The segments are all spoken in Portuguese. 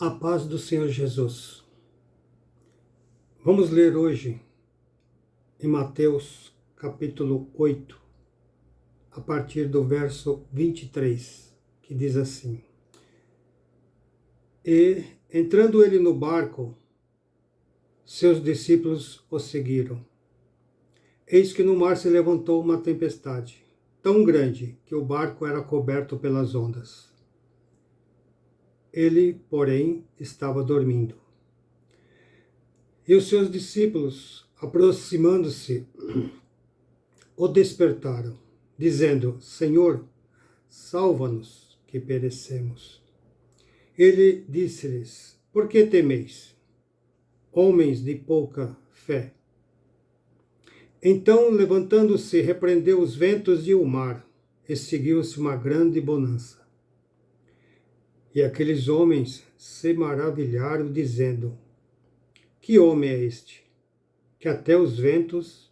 A paz do Senhor Jesus. Vamos ler hoje em Mateus capítulo 8, a partir do verso 23, que diz assim: E, entrando ele no barco, seus discípulos o seguiram. Eis que no mar se levantou uma tempestade, tão grande que o barco era coberto pelas ondas. Ele, porém, estava dormindo. E os seus discípulos, aproximando-se, o despertaram, dizendo: Senhor, salva-nos, que perecemos. Ele disse-lhes: Por que temeis, homens de pouca fé? Então, levantando-se, repreendeu os ventos e o mar, e seguiu-se uma grande bonança. E aqueles homens se maravilharam, dizendo: Que homem é este, que até os ventos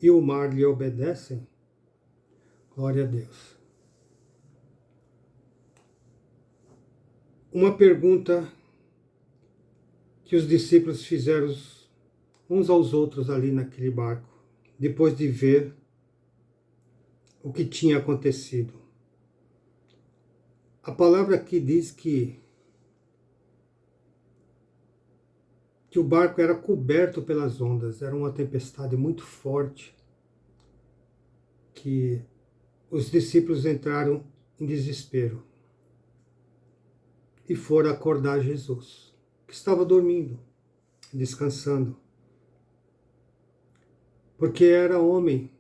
e o mar lhe obedecem? Glória a Deus. Uma pergunta que os discípulos fizeram uns aos outros ali naquele barco, depois de ver o que tinha acontecido. A palavra aqui diz que o barco era coberto pelas ondas, era uma tempestade muito forte, que os discípulos entraram em desespero e foram acordar Jesus, que estava dormindo, descansando, porque era homem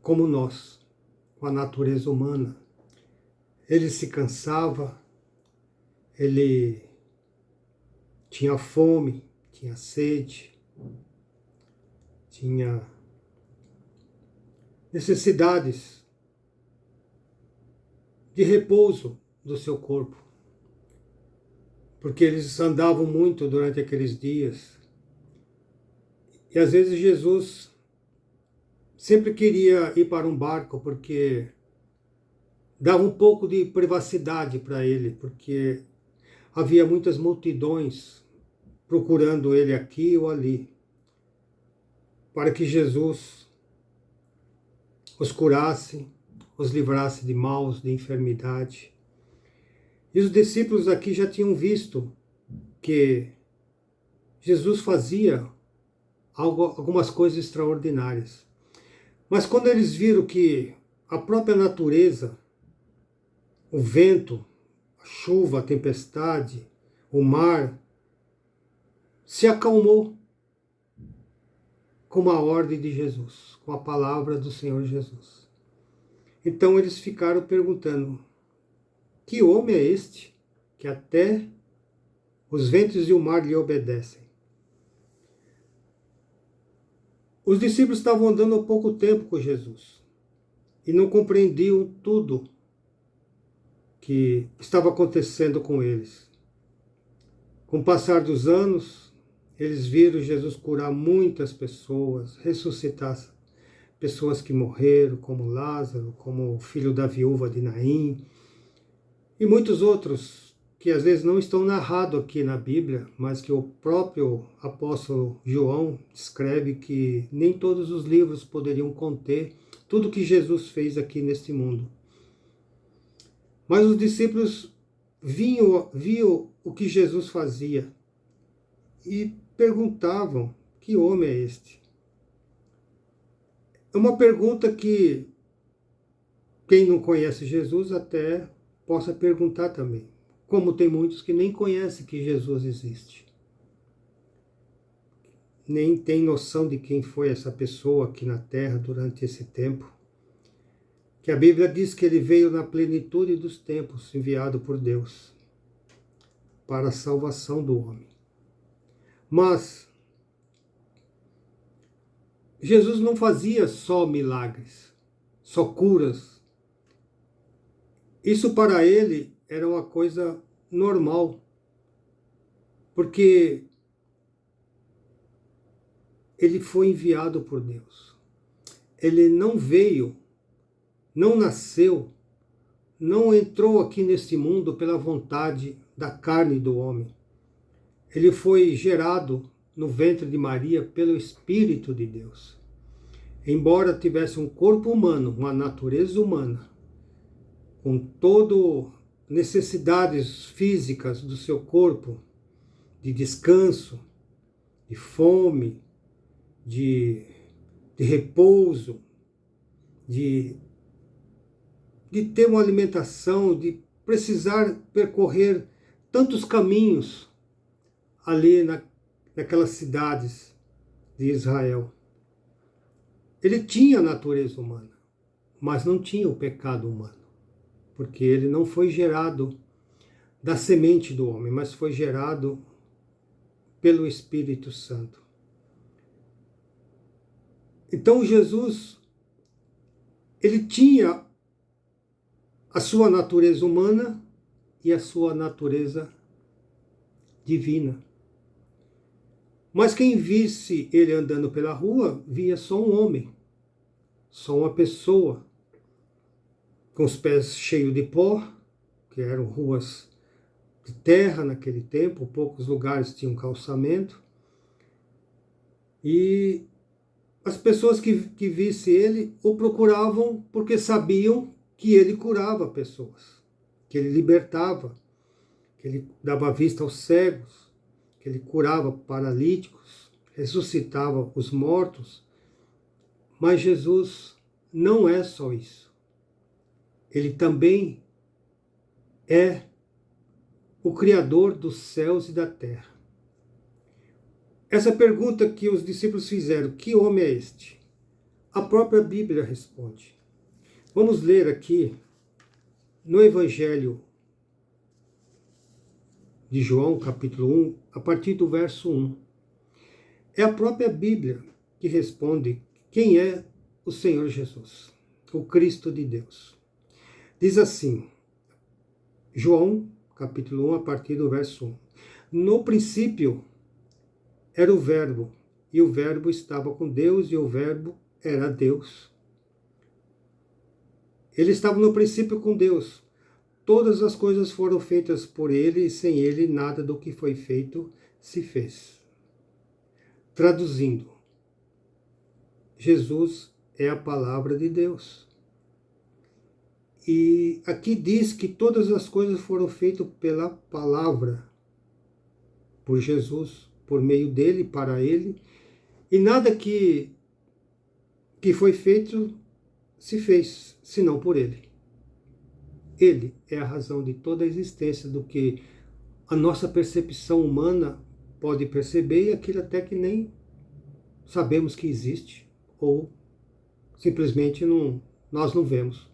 como nós, com a natureza humana. Ele se cansava, ele tinha fome, tinha sede, tinha necessidades de repouso do seu corpo, porque eles andavam muito durante aqueles dias. E às vezes Jesus sempre queria ir para um barco, porque dava um pouco de privacidade para ele, porque havia muitas multidões procurando ele aqui ou ali, para que Jesus os curasse, os livrasse de maus, de enfermidade. E os discípulos aqui já tinham visto que Jesus fazia algumas coisas extraordinárias. Mas quando eles viram que a própria natureza, o vento, a chuva, a tempestade, o mar, se acalmou com a ordem de Jesus, com a palavra do Senhor Jesus. Então eles ficaram perguntando: que homem é este, que até os ventos e o mar lhe obedecem? Os discípulos estavam andando há pouco tempo com Jesus e não compreendiam tudo que estava acontecendo com eles. Com o passar dos anos, eles viram Jesus curar muitas pessoas, ressuscitar pessoas que morreram, como Lázaro, como o filho da viúva de Naim, e muitos outros que às vezes não estão narrados aqui na Bíblia, mas que o próprio apóstolo João escreve que nem todos os livros poderiam conter tudo que Jesus fez aqui neste mundo. Mas os discípulos viam o que Jesus fazia e perguntavam: que homem é este? É uma pergunta que quem não conhece Jesus até possa perguntar também. Como tem muitos que nem conhecem que Jesus existe. Nem tem noção de quem foi essa pessoa aqui na Terra durante esse tempo. Que a Bíblia diz que ele veio na plenitude dos tempos, enviado por Deus, para a salvação do homem. Mas Jesus não fazia só milagres, só curas. Isso para ele era uma coisa normal, porque ele foi enviado por Deus. Ele não veio, não nasceu não entrou aqui neste mundo pela vontade da carne do homem. Ele foi gerado no ventre de Maria pelo Espírito de Deus. Embora tivesse um corpo humano, uma natureza humana, com todo necessidades físicas do seu corpo, de descanso, de fome, de repouso, de ter uma alimentação, de precisar percorrer tantos caminhos ali naquelas cidades de Israel. Ele tinha a natureza humana, mas não tinha o pecado humano, porque ele não foi gerado da semente do homem, mas foi gerado pelo Espírito Santo. Então Jesus, ele tinha a sua natureza humana e a sua natureza divina. Mas quem visse ele andando pela rua, via só um homem, só uma pessoa, com os pés cheios de pó, que eram ruas de terra naquele tempo, poucos lugares tinham calçamento. E as pessoas que vissem ele o procuravam porque sabiam que ele curava pessoas, que ele libertava, que ele dava vista aos cegos, que ele curava paralíticos, ressuscitava os mortos. Mas Jesus não é só isso. Ele também é o Criador dos céus e da terra. Essa pergunta que os discípulos fizeram, que homem é este? A própria Bíblia responde. Vamos ler aqui no Evangelho de João, capítulo 1, a partir do verso 1. É a própria Bíblia que responde quem é o Senhor Jesus, o Cristo de Deus. Diz assim, João, capítulo 1, a partir do verso 1. No princípio era o Verbo, e o Verbo estava com Deus, e o Verbo era Deus. Ele estava no princípio com Deus. Todas as coisas foram feitas por ele, e sem ele nada do que foi feito se fez. Traduzindo, Jesus é a palavra de Deus. E aqui diz que todas as coisas foram feitas pela palavra, por Jesus, por meio dele, para ele, e nada que foi feito se fez, senão por ele. Ele é a razão de toda a existência do que a nossa percepção humana pode perceber e aquilo até que nem sabemos que existe ou simplesmente nós não vemos.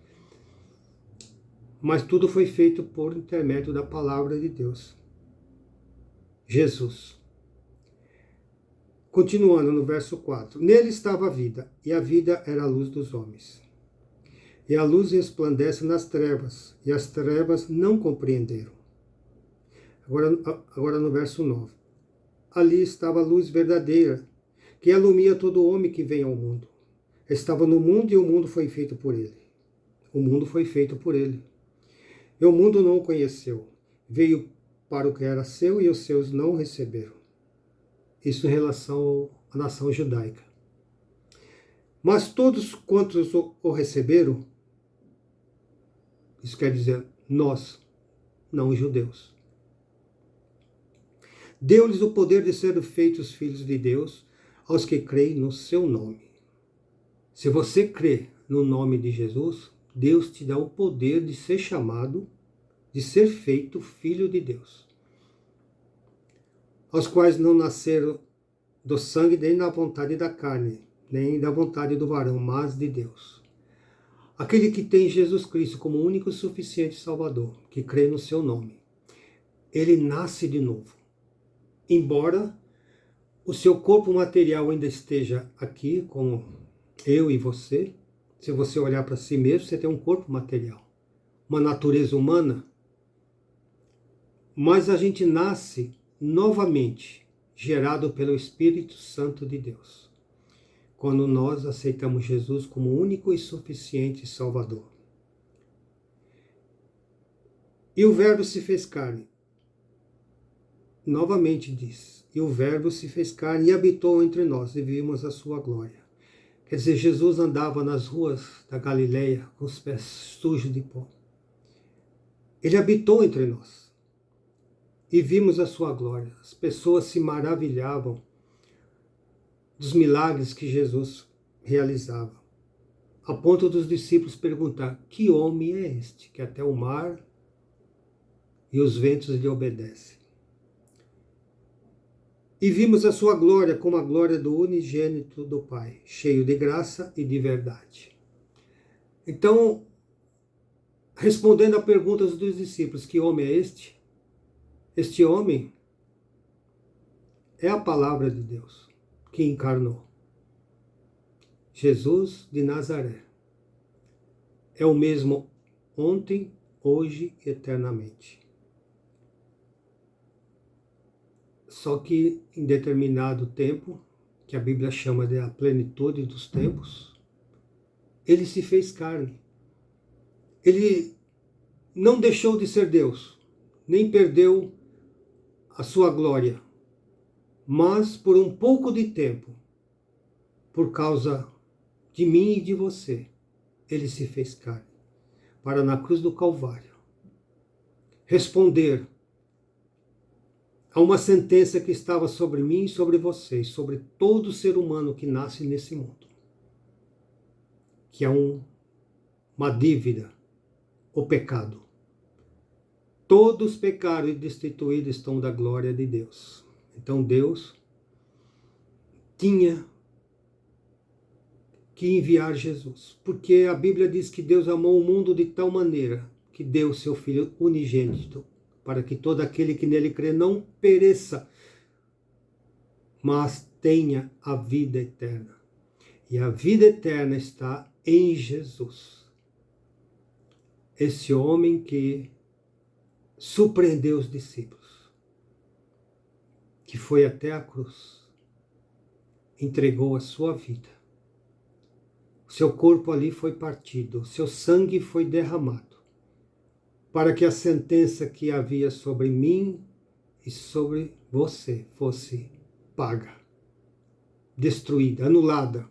Mas tudo foi feito por intermédio da palavra de Deus. Jesus. Continuando no verso 4. Nele estava a vida, e a vida era a luz dos homens. E a luz resplandece nas trevas, e as trevas não compreenderam. Agora no verso 9. Ali estava a luz verdadeira, que alumia todo homem que vem ao mundo. Estava no mundo e o mundo foi feito por ele. O mundo foi feito por ele. E o mundo não o conheceu. Veio para o que era seu e os seus não o receberam. Isso em relação à nação judaica. Mas todos quantos o receberam, isso quer dizer nós, não os judeus, deu-lhes o poder de serem feitos filhos de Deus aos que creem no seu nome. Se você crê no nome de Jesus, Deus te dá o poder de ser chamado, de ser feito filho de Deus. Aos quais não nasceram do sangue, nem da vontade da carne, nem da vontade do varão, mas de Deus. Aquele que tem Jesus Cristo como único e suficiente Salvador, que crê no seu nome, ele nasce de novo. Embora o seu corpo material ainda esteja aqui, como eu e você, se você olhar para si mesmo, você tem um corpo material, uma natureza humana, mas a gente nasce novamente, gerado pelo Espírito Santo de Deus, quando nós aceitamos Jesus como único e suficiente Salvador. E o Verbo se fez carne. Novamente diz, e o Verbo se fez carne e habitou entre nós, e vimos a sua glória. Quer dizer, Jesus andava nas ruas da Galileia com os pés sujos de pó. Ele habitou entre nós e vimos a sua glória. As pessoas se maravilhavam dos milagres que Jesus realizava, a ponto dos discípulos perguntar: que homem é este que até o mar e os ventos lhe obedecem? E vimos a sua glória como a glória do unigênito do Pai, cheio de graça e de verdade. Então, respondendo à pergunta dos discípulos, que homem é este? Este homem é a palavra de Deus que encarnou. Jesus de Nazaré. É o mesmo ontem, hoje e eternamente. Só que em determinado tempo, que a Bíblia chama de a plenitude dos tempos, ele se fez carne. Ele não deixou de ser Deus, nem perdeu a sua glória, mas por um pouco de tempo, por causa de mim e de você, ele se fez carne, para na cruz do Calvário responder a uma sentença que estava sobre mim e sobre vocês, sobre todo ser humano que nasce nesse mundo, que é uma dívida, o pecado. Todos pecaram e destituídos estão da glória de Deus. Então Deus tinha que enviar Jesus, porque a Bíblia diz que Deus amou o mundo de tal maneira que deu seu Filho unigênito, para que todo aquele que nele crê não pereça, mas tenha a vida eterna. E a vida eterna está em Jesus. Esse homem que surpreendeu os discípulos, que foi até a cruz, entregou a sua vida. O seu corpo ali foi partido, o seu sangue foi derramado, para que a sentença que havia sobre mim e sobre você fosse paga, destruída, anulada,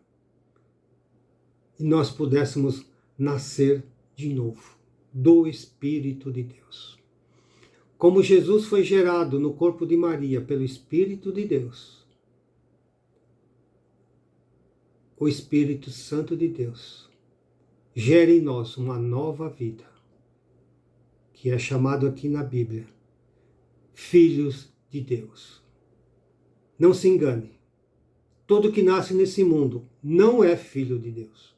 e nós pudéssemos nascer de novo, do Espírito de Deus. Como Jesus foi gerado no corpo de Maria pelo Espírito de Deus, o Espírito Santo de Deus gera em nós uma nova vida, que é chamado aqui na Bíblia, filhos de Deus. Não se engane, todo que nasce nesse mundo não é filho de Deus.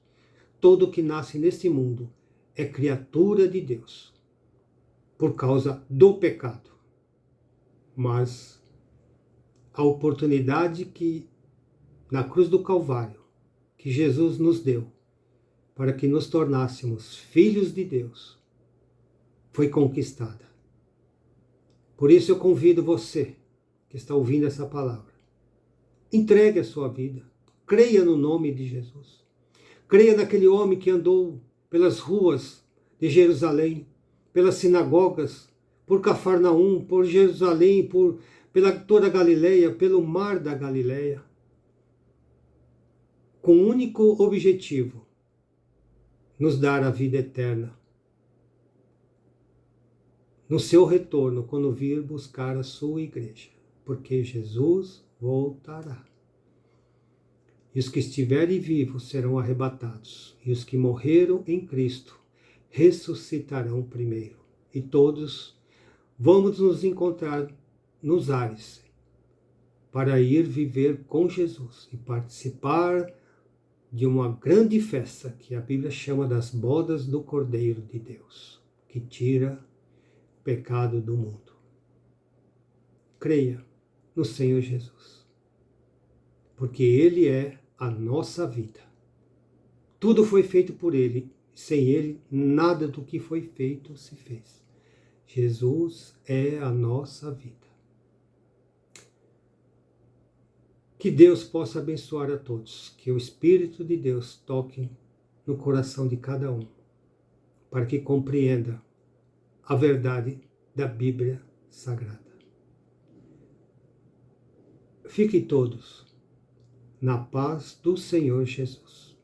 Todo que nasce nesse mundo é criatura de Deus, por causa do pecado. Mas a oportunidade que, na cruz do Calvário, que Jesus nos deu, para que nos tornássemos filhos de Deus, foi conquistada. Por isso eu convido você, que está ouvindo essa palavra, entregue a sua vida, creia no nome de Jesus. Creia naquele homem que andou pelas ruas de Jerusalém, pelas sinagogas, por Cafarnaum, por Jerusalém, pela toda a Galileia, pelo mar da Galileia, com o único objetivo, nos dar a vida eterna. No seu retorno, quando vir buscar a sua igreja, porque Jesus voltará. E os que estiverem vivos serão arrebatados, e os que morreram em Cristo ressuscitarão primeiro. E todos vamos nos encontrar nos ares, para ir viver com Jesus e participar de uma grande festa que a Bíblia chama das bodas do Cordeiro de Deus, que tira o pecado do mundo. Creia no Senhor Jesus, porque Ele é a nossa vida. Tudo foi feito por Ele, sem Ele nada do que foi feito se fez. Jesus é a nossa vida. Que Deus possa abençoar a todos, que o Espírito de Deus toque no coração de cada um, para que compreenda a verdade da Bíblia Sagrada. Fiquem todos na paz do Senhor Jesus.